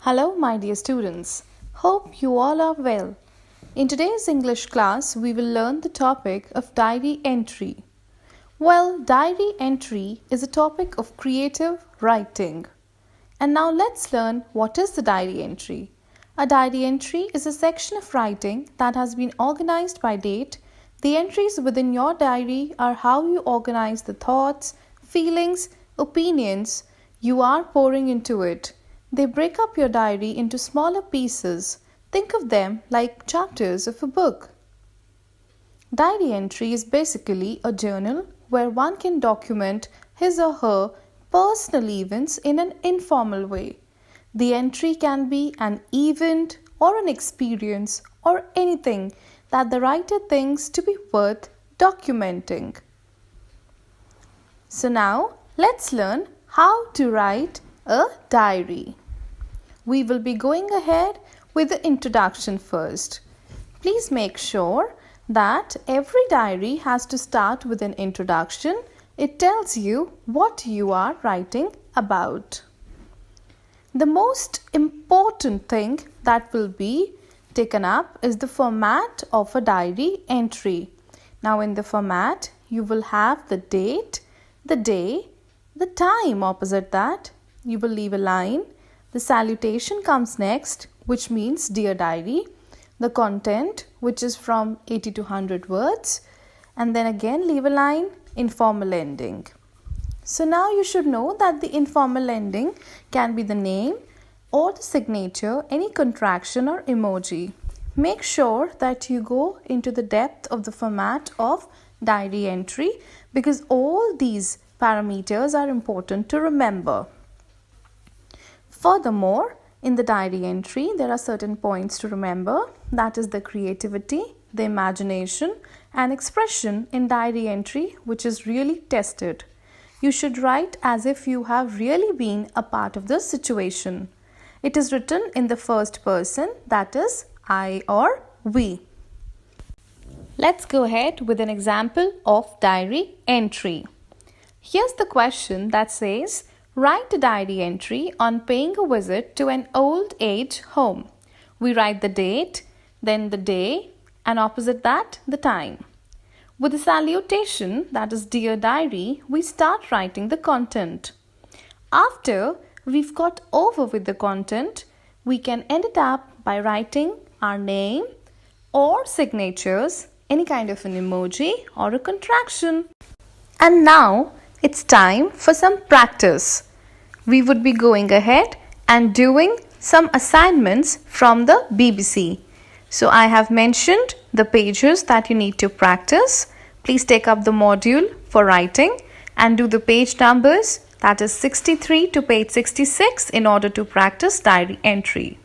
Hello, my dear students. Hope you all are well. In today's English class, we will learn the topic of diary entry. Well, diary entry is a topic of creative writing. And now let's learn what is the diary entry. A diary entry is a section of writing that has been organized by date. The entries within your diary are how you organize the thoughts, feelings, opinions you are pouring into it. They break up your diary into smaller pieces. Think of them like chapters of a book. Diary entry is basically a journal where one can document his or her personal events in an informal way. The entry can be an event or an experience or anything that the writer thinks to be worth documenting. So now let's learn how to write a diary. We will be going ahead with the introduction first. Please make sure that every diary has to start with an introduction. It tells you what you are writing about. The most important thing that will be taken up is the format of a diary entry. Now in the format, you will have the date, the day, the time opposite that. You will leave a line. The salutation comes next, which means Dear Diary. The content, which is from 80 to 100 words. And then again leave a line, informal ending. So now you should know that the informal ending can be the name or the signature, any contraction or emoji. Make sure that you go into the depth of the format of diary entry because all these parameters are important to remember. Furthermore, in the diary entry, there are certain points to remember. That is the creativity, the imagination and expression in diary entry, which is really tested. You should write as if you have really been a part of the situation. It is written in the first person, that is I or we. Let's go ahead with an example of diary entry. Here's the question that says, write a diary entry on paying a visit to an old age home. We write the date, then the day, and opposite that, the time. With the salutation, that is Dear Diary, we start writing the content. After we've got over with the content, we can end it up by writing our name or signatures, any kind of an emoji or a contraction. And now it's time for some practice. We would be going ahead and doing some assignments from the BBC. So I have mentioned the pages that you need to practice. Please take up the module for writing and do the page numbers, that is 63 to page 66, in order to practice diary entry.